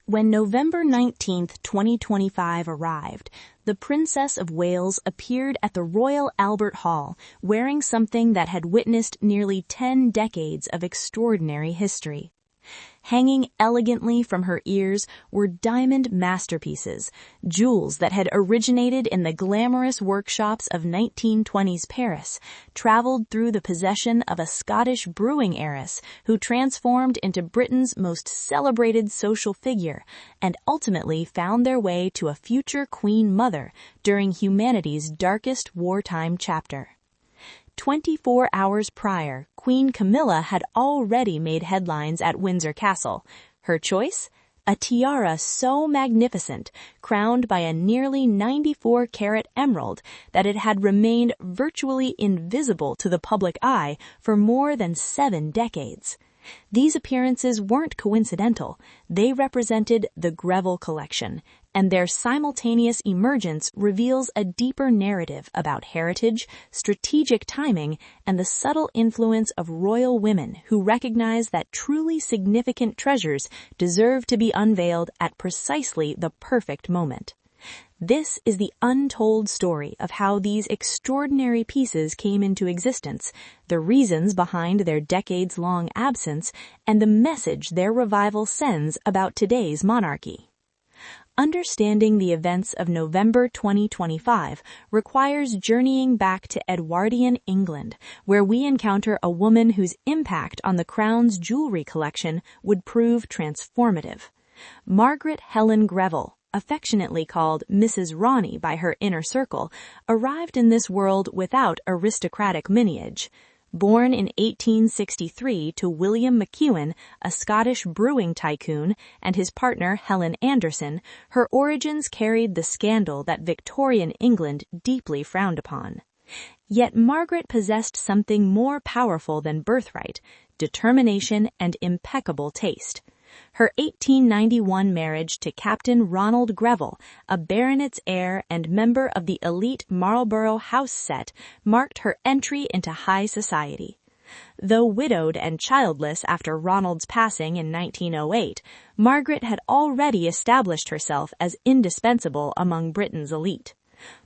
When November 19, 2025 arrived, the Princess of Wales appeared at the Royal Albert Hall wearing something that had witnessed nearly 10 decades of extraordinary history. Hanging elegantly from her ears were diamond masterpieces, jewels that had originated in the glamorous workshops of 1920s Paris, traveled through the possession of a Scottish brewing heiress who transformed into Britain's most celebrated social figure, and ultimately found their way to a future Queen Mother during humanity's darkest wartime chapter. 24 hours prior, Queen Camilla had already made headlines at Windsor Castle. Her choice? A tiara so magnificent, crowned by a nearly 94-carat emerald, that it had remained virtually invisible to the public eye for more than 7 decades. These appearances weren't coincidental. They represented the Greville collection, and their simultaneous emergence reveals a deeper narrative about heritage, strategic timing, and the subtle influence of royal women who recognize that truly significant treasures deserve to be unveiled at precisely the perfect moment. This is the untold story of how these extraordinary pieces came into existence, the reasons behind their decades-long absence, and the message their revival sends about today's monarchy. Understanding the events of November 2025 requires journeying back to Edwardian England, where we encounter a woman whose impact on the crown's jewelry collection would prove transformative. Margaret Helen Greville, affectionately called Mrs. Ronnie by her inner circle, arrived in this world without aristocratic lineage. Born in 1863 to William McEwen, a Scottish brewing tycoon, and his partner Helen Anderson, her origins carried the scandal that Victorian England deeply frowned upon. Yet Margaret possessed something more powerful than birthright: determination and impeccable taste. Her 1891 marriage to Captain Ronald Greville, a baronet's heir and member of the elite Marlborough house set, marked her entry into high society. Though widowed and childless after Ronald's passing in 1908, Margaret had already established herself as indispensable among Britain's elite.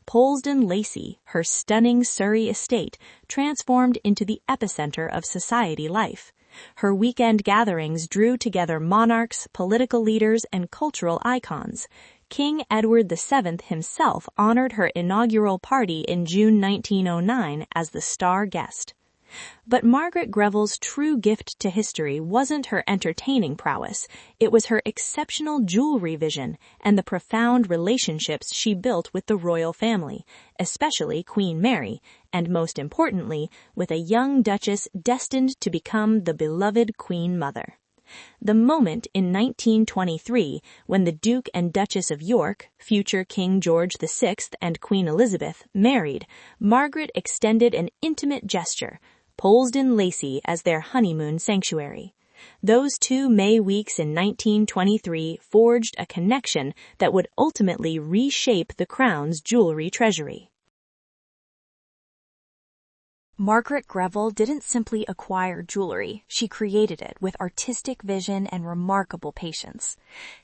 Polesden Lacey, her stunning Surrey estate, transformed into the epicenter of society life. Her weekend gatherings drew together monarchs, political leaders, and cultural icons. King Edward VII himself honored her inaugural party in June 1909 as the star guest. But Margaret Greville's true gift to history wasn't her entertaining prowess. It was her exceptional jewelry vision and the profound relationships she built with the royal family, especially Queen Mary, and most importantly, with a young duchess destined to become the beloved Queen Mother. The moment in 1923 when the Duke and Duchess of York, future King George VI and Queen Elizabeth, married, Margaret extended an intimate gesture, Polesden Lacey as their honeymoon sanctuary. Those 2 May weeks in 1923 forged a connection that would ultimately reshape the crown's jewelry treasury. Margaret Greville didn't simply acquire jewelry, she created it with artistic vision and remarkable patience.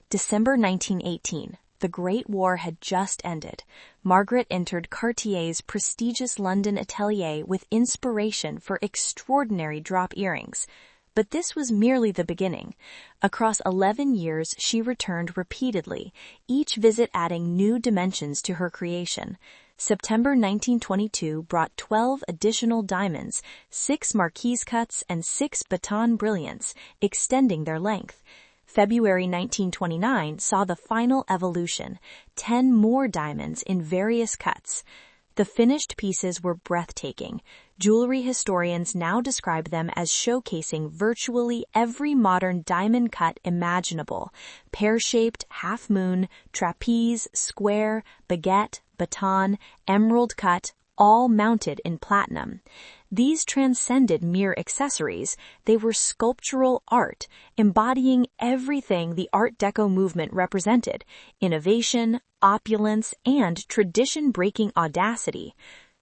December 1918, the Great War had just ended. Margaret entered Cartier's prestigious London atelier with inspiration for extraordinary drop earrings. But this was merely the beginning. Across 11 years, she returned repeatedly, each visit adding new dimensions to her creation. September 1922 brought 12 additional diamonds, 6 marquise cuts, and 6 baton brilliants, extending their length. February 1929 saw the final evolution, 10 more diamonds in various cuts. The finished pieces were breathtaking. Jewelry historians now describe them as showcasing virtually every modern diamond cut imaginable: pear-shaped, half-moon, trapeze, square, baguette, baton, emerald cut, all mounted in platinum. These transcended mere accessories. They were sculptural art, embodying everything the Art Deco movement represented: innovation, opulence, and tradition-breaking audacity.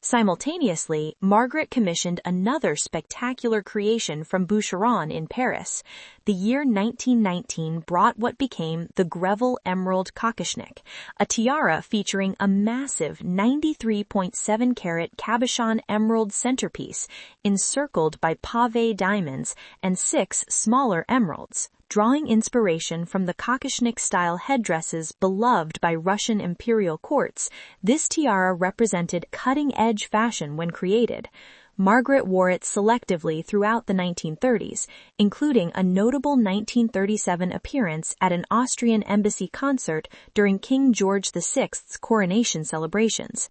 Simultaneously, Margaret commissioned another spectacular creation from Boucheron in Paris. The year 1919 brought what became the Greville Emerald Kokoshnik, a tiara featuring a massive 93.7-carat cabochon emerald centerpiece encircled by pave diamonds and 6 smaller emeralds. Drawing inspiration from the Kokoshnik-style headdresses beloved by Russian imperial courts, this tiara represented cutting-edge fashion when created. Margaret wore it selectively throughout the 1930s, including a notable 1937 appearance at an Austrian embassy concert during King George VI's coronation celebrations.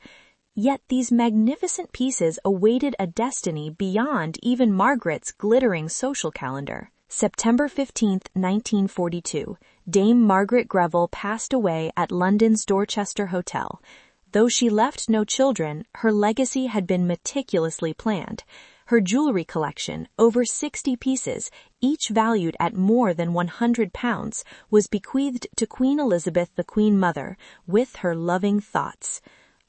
Yet these magnificent pieces awaited a destiny beyond even Margaret's glittering social calendar. September 15, 1942, Dame Margaret Greville passed away at London's Dorchester Hotel. Though she left no children, her legacy had been meticulously planned. Her jewelry collection, over 60 pieces, each valued at more than £100, was bequeathed to Queen Elizabeth, the Queen Mother, with her loving thoughts.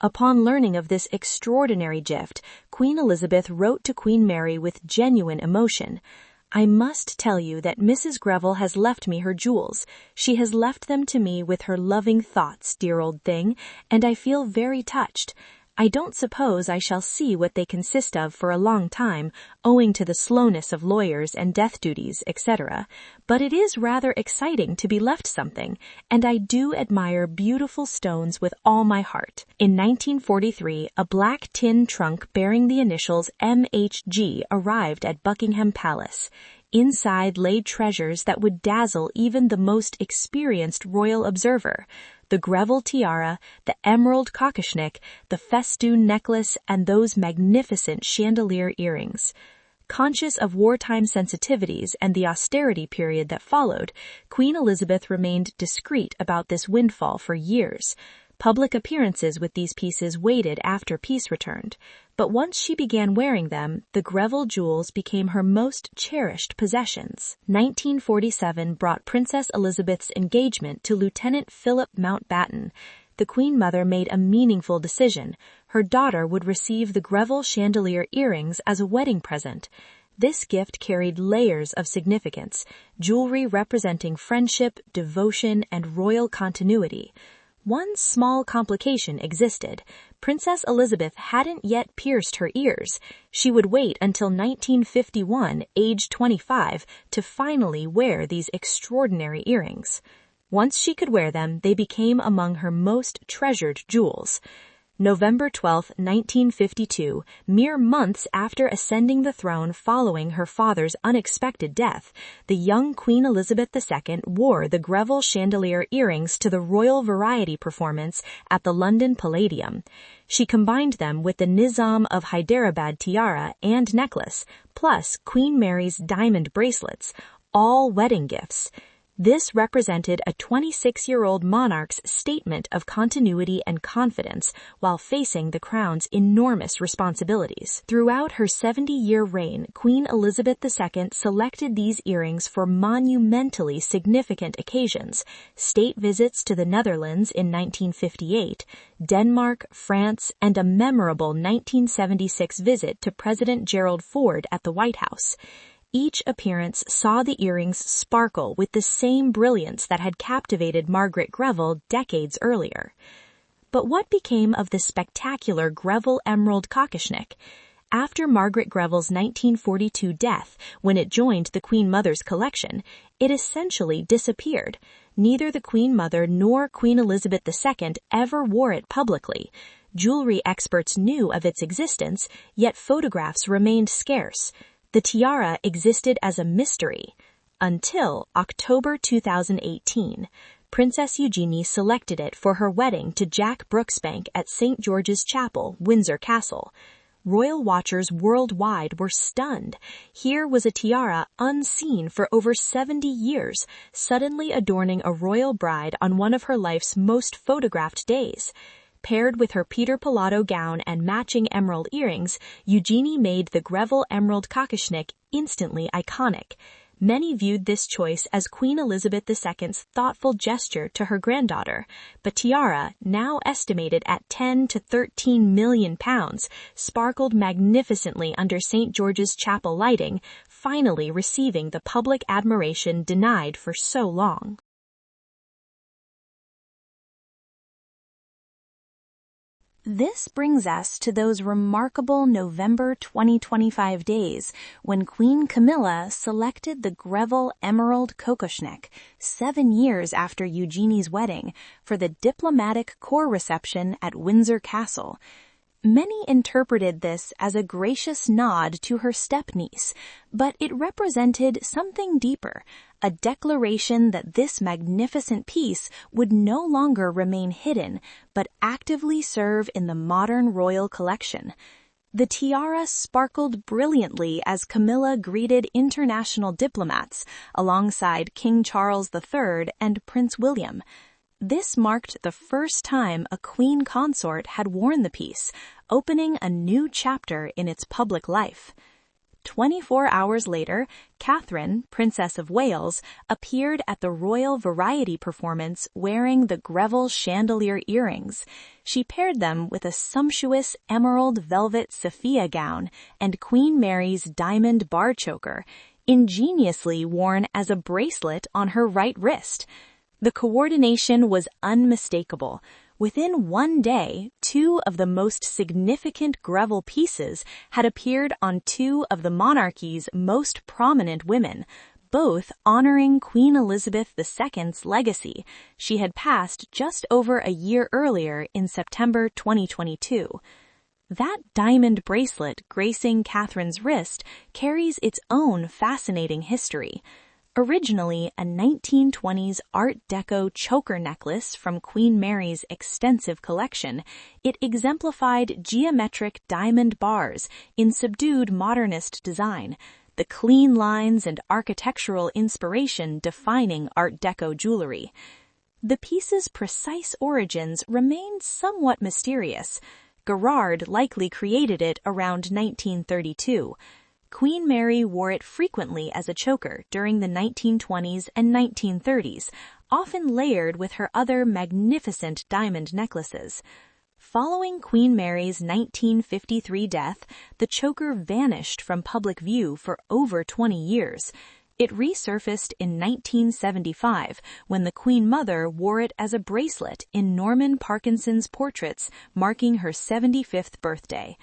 Upon learning of this extraordinary gift, Queen Elizabeth wrote to Queen Mary with genuine emotion. "I must tell you that Mrs. Greville has left me her jewels. She has left them to me with her loving thoughts, dear old thing, and I feel very touched. I don't suppose I shall see what they consist of for a long time, owing to the slowness of lawyers and death duties, etc., but it is rather exciting to be left something, and I do admire beautiful stones with all my heart." In 1943, a black tin trunk bearing the initials MHG arrived at Buckingham Palace. Inside lay treasures that would dazzle even the most experienced royal observer: the Greville tiara, the Emerald Kokoshnik, the festoon necklace, and those magnificent chandelier earrings. Conscious of wartime sensitivities and the austerity period that followed, Queen Elizabeth remained discreet about this windfall for years. Public appearances with these pieces waited after peace returned, but once she began wearing them, the Greville jewels became her most cherished possessions. 1947 brought Princess Elizabeth's engagement to Lieutenant Philip Mountbatten. The Queen Mother made a meaningful decision. Her daughter would receive the Greville Chandelier Earrings as a wedding present. This gift carried layers of significance, jewelry representing friendship, devotion, and royal continuity. One small complication existed. Princess Elizabeth hadn't yet pierced her ears. She would wait until 1951, age 25, to finally wear these extraordinary earrings. Once she could wear them, they became among her most treasured jewels. November 12, 1952, mere months after ascending the throne following her father's unexpected death, the young Queen Elizabeth II wore the Greville Chandelier Earrings to the Royal Variety performance at the London Palladium. She combined them with the Nizam of Hyderabad tiara and necklace, plus Queen Mary's diamond bracelets, all wedding gifts. This represented a 26-year-old monarch's statement of continuity and confidence while facing the crown's enormous responsibilities. Throughout her 70-year reign, Queen Elizabeth II selected these earrings for monumentally significant occasions: state visits to the Netherlands in 1958, Denmark, France, and a memorable 1976 visit to President Gerald Ford at the White House. Each appearance saw the earrings sparkle with the same brilliance that had captivated Margaret Greville decades earlier. But what became of the spectacular Greville Emerald Kokoshnik? After Margaret Greville's 1942 death, when it joined the Queen Mother's collection, it essentially disappeared. Neither the Queen Mother nor Queen Elizabeth II ever wore it publicly. Jewelry experts knew of its existence, yet photographs remained scarce. The tiara existed as a mystery until October 2018. Princess Eugenie selected it for her wedding to Jack Brooksbank at St. George's Chapel, Windsor Castle. Royal watchers worldwide were stunned. Here was a tiara unseen for over 70 years, suddenly adorning a royal bride on one of her life's most photographed days. Paired with her Peter Pilotto gown and matching emerald earrings, Eugenie made the Greville Emerald Kokoshnik instantly iconic. Many viewed this choice as Queen Elizabeth II's thoughtful gesture to her granddaughter, but tiara, now estimated at 10 to 13 million pounds, sparkled magnificently under St. George's Chapel lighting, finally receiving the public admiration denied for so long. This brings us to those remarkable November 2025 days when Queen Camilla selected the Greville Emerald Kokoshnik, 7 years after Eugenie's wedding, for the diplomatic court reception at Windsor Castle. Many interpreted this as a gracious nod to her step-niece, but it represented something deeper, a declaration that this magnificent piece would no longer remain hidden, but actively serve in the modern royal collection. The tiara sparkled brilliantly as Camilla greeted international diplomats alongside King Charles III and Prince William. This marked the first time a queen consort had worn the piece, opening a new chapter in its public life. 24 hours later, Catherine, Princess of Wales, appeared at the royal variety performance wearing the Greville Chandelier Earrings. She paired them with a sumptuous emerald velvet Sophia gown and Queen Mary's diamond bar choker, ingeniously worn as a bracelet on her right wrist. The coordination was unmistakable. Within one day, 2 of the most significant Greville pieces had appeared on 2 of the monarchy's most prominent women, both honoring Queen Elizabeth II's legacy. She had passed just over a year earlier in September 2022. That diamond bracelet gracing Catherine's wrist carries its own fascinating history. Originally a 1920s Art Deco choker necklace from Queen Mary's extensive collection, it exemplified geometric diamond bars in subdued modernist design, the clean lines and architectural inspiration defining Art Deco jewelry. The piece's precise origins remain somewhat mysterious. Gerard likely created it around 1932. Queen Mary wore it frequently as a choker during the 1920s and 1930s, often layered with her other magnificent diamond necklaces. Following Queen Mary's 1953 death, the choker vanished from public view for over 20 years. It resurfaced in 1975 when the Queen Mother wore it as a bracelet in Norman Parkinson's portraits marking her 75th birthday.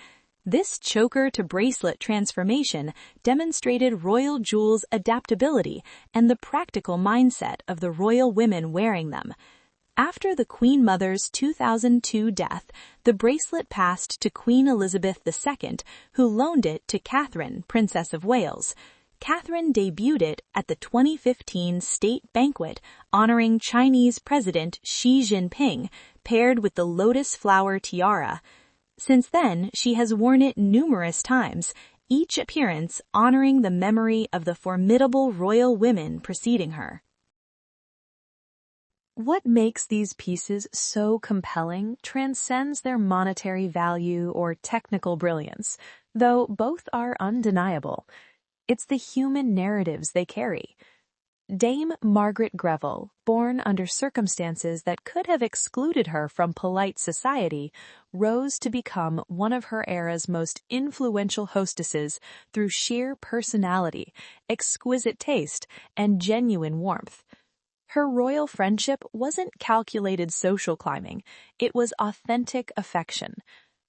This choker-to-bracelet transformation demonstrated royal jewels' adaptability and the practical mindset of the royal women wearing them. After the Queen Mother's 2002 death, the bracelet passed to Queen Elizabeth II, who loaned it to Catherine, Princess of Wales. Catherine debuted it at the 2015 state banquet honoring Chinese President Xi Jinping, paired with the lotus flower tiara. Since then, she has worn it numerous times, each appearance honoring the memory of the formidable royal women preceding her. What makes these pieces so compelling transcends their monetary value or technical brilliance, though both are undeniable. It's the human narratives they carry. Dame Margaret Greville, born under circumstances that could have excluded her from polite society, rose to become one of her era's most influential hostesses through sheer personality, exquisite taste, and genuine warmth. Her royal friendship wasn't calculated social climbing, it was authentic affection.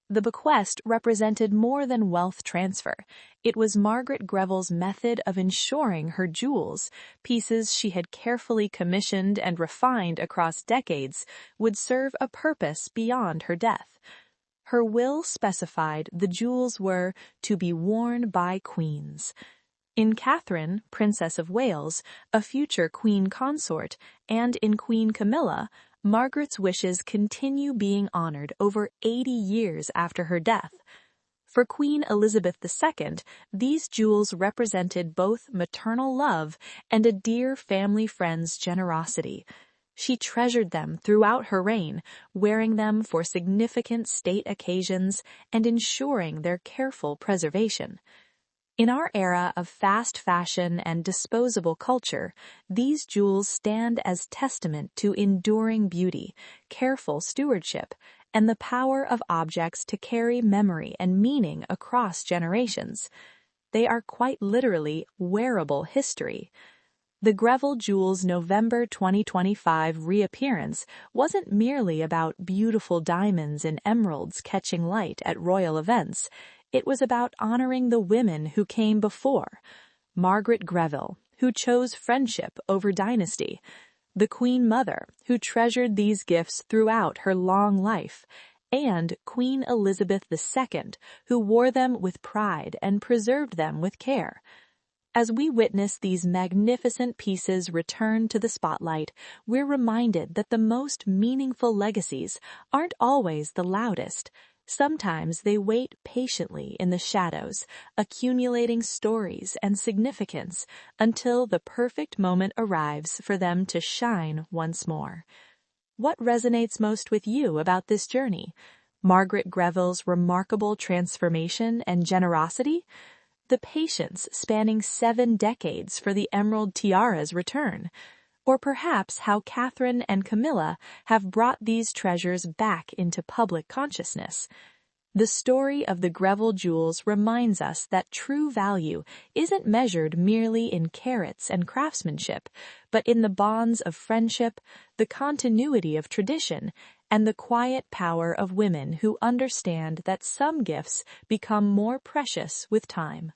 The bequest represented more than wealth transfer. It was Margaret Greville's method of ensuring her jewels, pieces she had carefully commissioned and refined across decades, would serve a purpose beyond her death. Her will specified the jewels were to be worn by queens. In Catherine, Princess of Wales, a future queen consort, and in Queen Camilla, Margaret's wishes continue being honored over 80 years after her death. For Queen Elizabeth II, these jewels represented both maternal love and a dear family friend's generosity. She treasured them throughout her reign, wearing them for significant state occasions and ensuring their careful preservation. In our era of fast fashion and disposable culture, these jewels stand as testament to enduring beauty, careful stewardship, and the power of objects to carry memory and meaning across generations. They are quite literally wearable history. The Greville Jewels' November 2025 reappearance wasn't merely about beautiful diamonds and emeralds catching light at royal events. It was about honoring the women who came before. Margaret Greville, who chose friendship over dynasty. The Queen Mother, who treasured these gifts throughout her long life. And Queen Elizabeth II, who wore them with pride and preserved them with care. As we witness these magnificent pieces return to the spotlight, we're reminded that the most meaningful legacies aren't always the loudest. Sometimes they wait patiently in the shadows, accumulating stories and significance until the perfect moment arrives for them to shine once more. What resonates most with you about this journey? Margaret Greville's remarkable transformation and generosity? The patience spanning 7 decades for the Emerald Tiara's return? Or perhaps how Catherine and Camilla have brought these treasures back into public consciousness? The story of the Greville Jewels reminds us that true value isn't measured merely in carats and craftsmanship, but in the bonds of friendship, the continuity of tradition, and the quiet power of women who understand that some gifts become more precious with time.